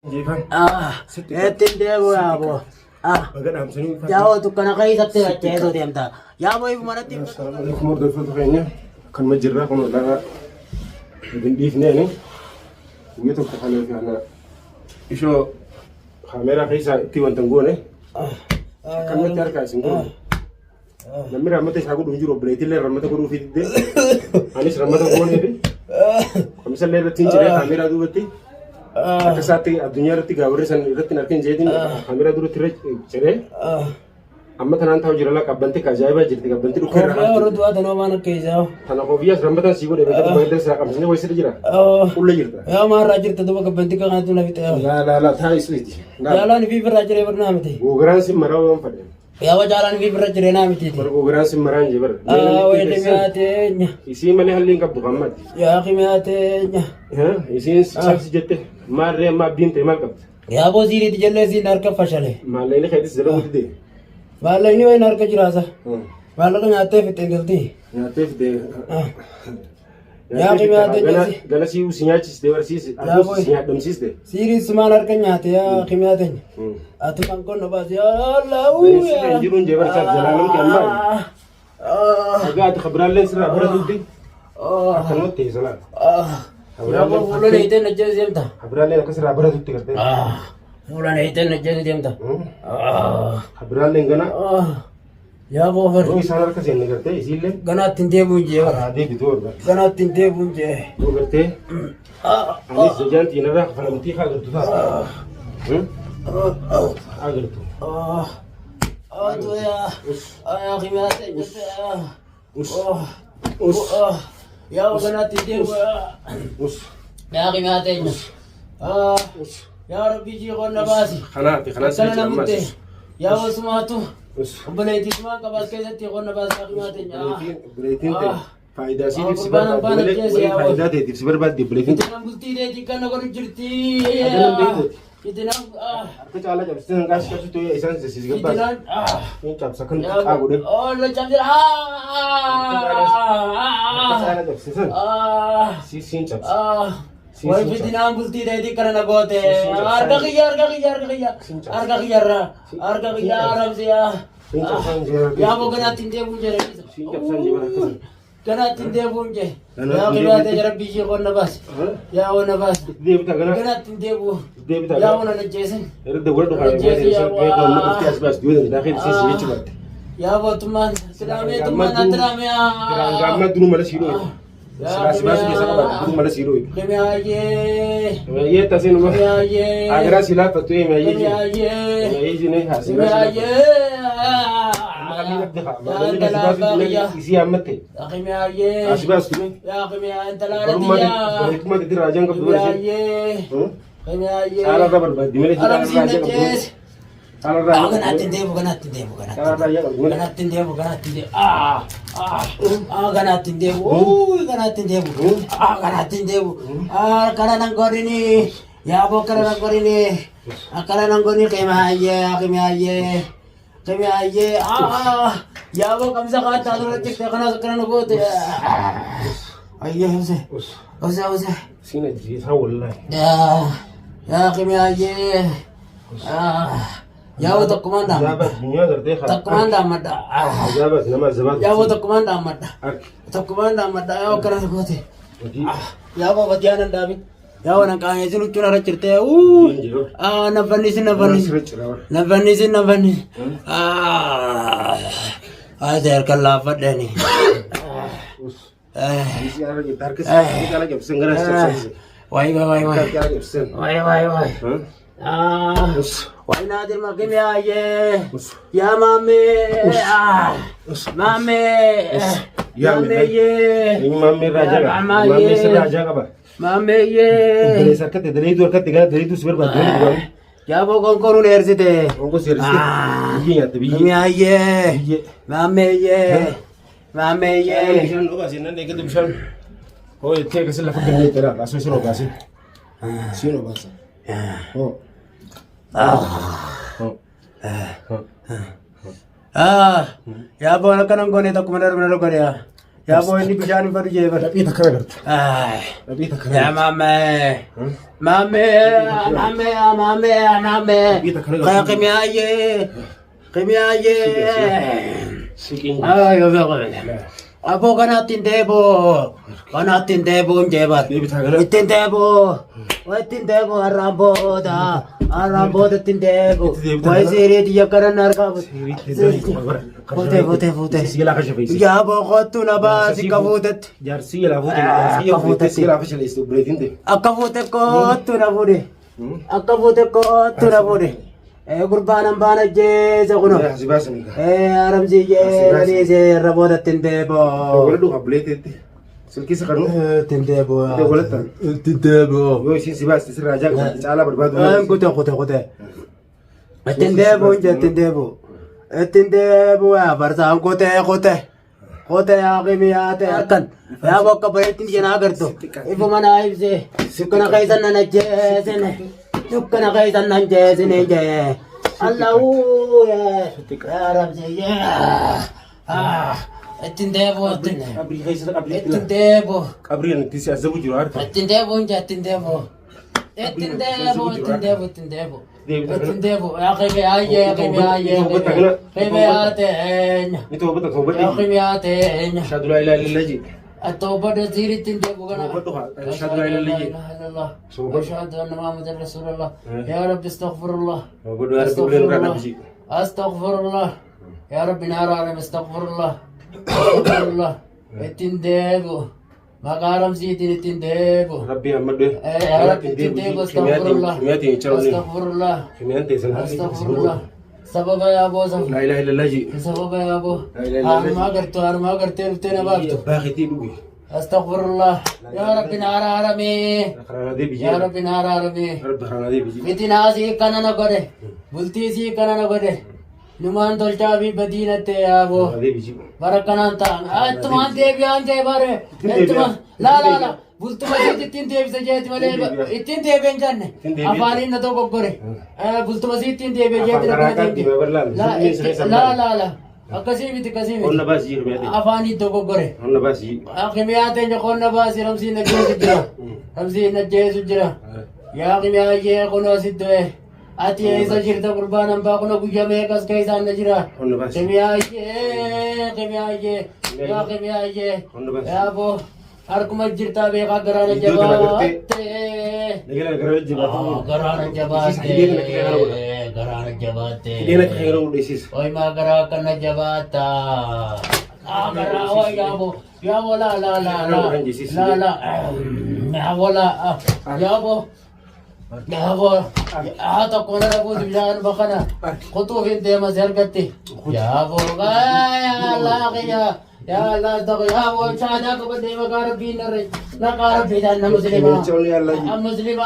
Etin deemu yaabo. Yaabo tukkana keessatti racheetu deemta. Yaabo ifu manatti. Assalamualaikum hordoftoota keenya kan majjirraa kun olaa hin dhiifneeni. Inni tokko kan ishoo kaameeraa keessaa itti wanta hin goone akkanumatti harkaa isin goone. Namni rammata isaa godhu hin jiru obboleettiillee rammata godhuu fi diddee anis rammata goonee fi komisallee irratti hin jiree kaameeraa duubatti akka isaatti addunyaa irratti gaawarri san irratti hin argin jeetiin kaameeraa duratti irra jiree amma tanaan ta'u jira laqa abbanti ka ajaa'ibaa jirti abbanti dhukkee irraa warra du'aa tanoo waan akka isaa tana koofiyyaas rammatan sii godhe beekatu baay'ee isaa qabsine wayisirra jira qulla jirta yaa maarraa jirta duuba abbanti ka kanatu na fixe laa taa isliiti jaalaan fi birraa jiree barnaa miti gogaraan sin maraa waan fadhe yaa jaalaan fi birraa jiree naa miti gogaraan sin maraan jibar wayne mi'aateenya isii malee halliin qabdu qammati yaa mi'aateenya isiin saabsi jette maarree amma abdiin ta'e maal qabdi yaa boosiiriiti jallee siin harka fashale maallayni keetis jala muti dee maallayni wayin harka jiraasa maallaqa nyaattee fixeen galtii nyaattee fixee yaa mi'aateenya gala sii usi nyaachiste barsiise aduus si nyaadhamsiiste siiris maal harka nyaate yaa mi'aateenya atumaan qonna baase yaa laa'uu yaa jiruun jee barsaaf jalaalam kee ammaa dhagaa ati kabiraalleen sirraa baratuutti akkanumatti teessalaa fuulan hiiteen ajjeesu deemta. Kabiraalleen akkasirraa baratutti gartee. Fuulan hiiteen ajjeesu deemta. Kabiraalleen gana. Yaa boofar. Yoo isaan harka seenne gartee isiillee. Ganaatti hin deebi'uun jee bara. Deebituu arga. Ganaatti hin deebi'uun jee. Yoo gartee. Anis jajaan xiinarraa falamtii haa gartu ta'a. Haa gartu. Yaa qimaatee jettee. Yaa ganaatti hin deebi'u. Yaa qimaatee yaa rabbii jiikoon na baasi. Kanaati namutte. Yaa wasumaatu. Obboleettii sumaan qabaas keessatti qonna baasaa qimaatee. Obboleettiin ta'e faayidaa siitiif si barbaadde faayidaa ta'eetiif si barbaadde obboleettiin. Itti bultii deetii kana godhu jirti. Itti harka caalaa cabsitee hanqaas cabsitu isaan sisiis gabbaas. Inni cabsa kan xiqqaa godhe. Oola cabsira. Harka caalaa cabsisan. Siin cabsa. Wai fitinaan bultii deetii kana na goote. Harka kiyya arabsiyaa. Yaa moo ganaatti hin deebi'uun jedhe. Siin cabsaan jee bara akkasii. Ganaatti hin deebi'uun jee. Yaa qibaatee rabbii ishee qonna baase. Yaa wana baase. Deebita gana. Ganaatti hin deebi'u. Deebita yaa wana najjeesin. Erga wal dhugaa yaa mootummaan silaamee Gaamma dunu mala siidoo. Silaasibaas keessa qabaatu dunu mala siidoo. Meeyyee tasin ma. Agra silaa fattu meeyyee jine haasibaas. Isi ammatte. Haasibaas tume. Barreeffama itti raajaan qabdu barreeffama. Saala irraa barbaaddi malee saala irraa raajaa qabdu. Ganaatti hin deebi'u. Ganaatti hin deebi'u. Ganaatti hin deebi'u. Ganaatti hin deebi'u. Kana nan godhini. Yaaboo kana nan godhini. Akkana nan godhini qimaayyee. Yaaboo kamsa kaattaa dura jettee kanas akkana nu goote. Ayyee ose. Sina jiisaa wallahi. Yaa qimaayyee. Yaa tokkumaan dhaammadha. Tokkumaan dhaammadha. Yaa tokkumaan dhaammadha. Tokkumaan dhaammadha. Yaa akkana nu goote. Yaa babatiyaan hin dhaamin. Yaa wana qaanyeesin huccuun irra jirtee. Naffannisin. Ati harkaan laaffadhani. Wayi. Why not in my give me a yeah, mommy, ya bola kanang gone tak kumandar benar gone ya يا ابو اني بجاني فرد جيبر ربيتك كنا قرت آه. ربيتك يا كنا مامي مامي مامي يا مامي يا مامي قمياي سيكين Apo kanatin debo jebat. Tindebo arambo tindebo. Wai siri dia karena narkab. Fote. سيلا خشب Ya bo khotu na ba si kavutet. جار سيلا فوت سيلا خشب الاستوبريتين دي Akavute kotu na bude. Akavute kotu na bude. Kurbanan bana je zakuno. حسباسني Aramzi je nani raboda tindebo. ولدو قبلت سلكي سكرنو Tindebo. ولدت Tindebo. يو سي سباس تسر راجع تعالى برباد Kote. Tindebo ya barsa kote ya kimiyate akan. Ya bokka bayitin jena garto. Ifu mana ibse. Sukana kaisan na jesene. Sukana kaisan na jesene je. Allahu ya Rabbi ya. Tindebo. قبري خيس قبري Tindebo. قبري انك تسي ازبو جوار Tindebo. Tindebo. Ya kimiyate. انت وبدك هو Ya kimiyate. اشهد لا اله الا الله جي التوبة تزيد تندب وغنا اشهد لا اله الا الله الله واشهد ان محمد رسول الله يا رب استغفر الله وبدو يا رب بلين رانا بجي استغفر الله يا رب نار عالم استغفر الله استغفر الله تندب ما قارم زيدين تندب ربي محمد يا رب تندب استغفر الله كمياتي يتشروني استغفر الله كمياتي استغفر الله سبب يا ابو لا اله الا الله جي سبب يا ابو لا إله إلا الله. انا ما قلت رفتنا باكتو باخي تي دوغي استغفر الله يا رب نار عالمي خرانا دي بيجي يا رب نار عالمي رب خرانا دي بيجي فتنا سي كننا غده بلتي سي كننا غده نمان دلتا بي بدينته يا ابو خرانا دي بيجي بركنا انت اتمان دي بيان دي بره لا بلت ما تين دي بسجيت مالي اتين دي بين جنة افاني ندو غغره بلت ما تين دي بيجيت لا akasimi قلنا بس يجي كمياتي afani do غغره قلنا بس يجي akimiyate jokonna basi ramsi najjesu jira yaa qimiyaye kono siddoe ati isa jirta qurbanan ba kono guyame kas kaisan najira قلنا بس qimiyaye yaa bo arkuma jirta be ka garana jabaate لكن انا قررت garana jabaate دينا خيرو ديسيس Oi magara kana jabata. Agara oi yabo la. Yabo. Ata kona rabu diyan bakana. Kutu hindi mazergati. Yabo ya Allah dago yabo chana ko bade magara binare. Nakara bidan na muslima. Muslima.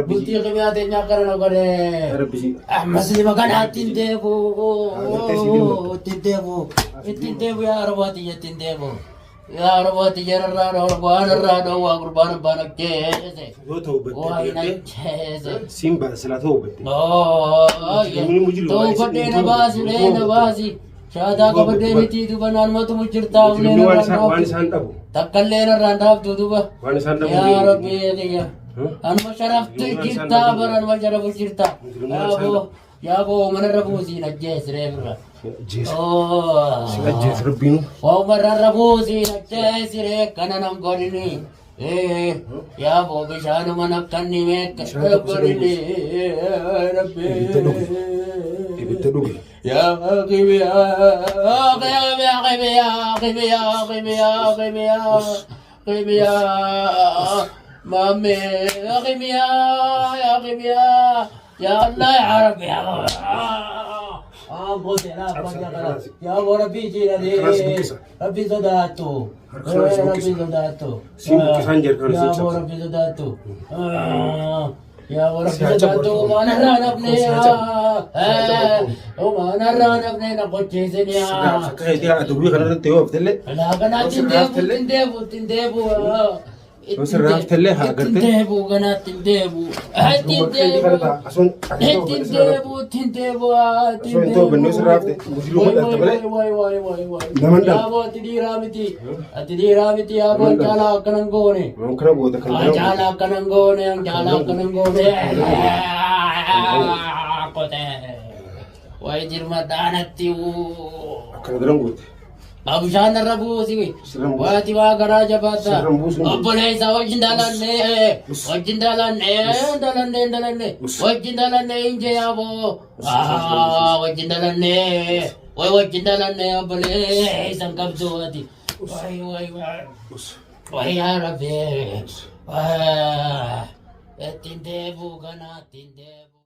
Bulti kimiyate nya karana gore. يا رب جي Muslima kan tindebo ya rawati ya tindebo ya rawati ya rara wa qurban banak jese هو توبت wa ina jese سيمبا سلا توبت to bade na basi shada ka bade miti du banan matu mujirta جلوني وانسان ابو takkalle na randaf duduba وانسان ابو ya rabbi ya anma sharaftu jirta baran ma sharafu jirta yabo mana rabu zina jese rebra جيس oh جيس ربينو Omar Rabuzi na chesire kananam gorini ya bo bishanu manakkanni me gorini rabbi يبتدوغي ya qimiya mame qimiya ya Allah ya rabbi يا ربي جيراني ربي زداتو ربي زداتو يا ربي زداتو يا ربي زداتو ما نرى نبني وما نرى نبني نقول جيزنيا كاي دي ادوبي خلنا تيوب تله لا كنا تندبو Sirraaf tallee haa Ittiin gartee. deebi'u ganaa ittiin deebi'u. Ittiin deebi'u. Ittiin deebi'u ittiin deebi'u. Osoo hin toobannoo sirraaf ta'e musiluu madaalta malee. Naman dhala. Yaaboo ati dhiiraa miti. Ati dhiiraa miti yaaboo caalaa akkanan goone. Waan kana goota kan kana. Caalaa akkanan goone. Caalaa akkanan goone. Qotee. Wayi jirma daanatti. Akkana daran goote. Abishaan irra buusi. Waati waa garaa jabaata. Obboleessa wajjin dalannee. Wajjin dalannee. Wajjin dalannee inje yaaboo. Wajjin dalannee. Wajjin dalannee obboleessa hin qabdu ati. Wayi yaa Rabbi. Ittiin deebi'u ganaa ittiin deebi'u.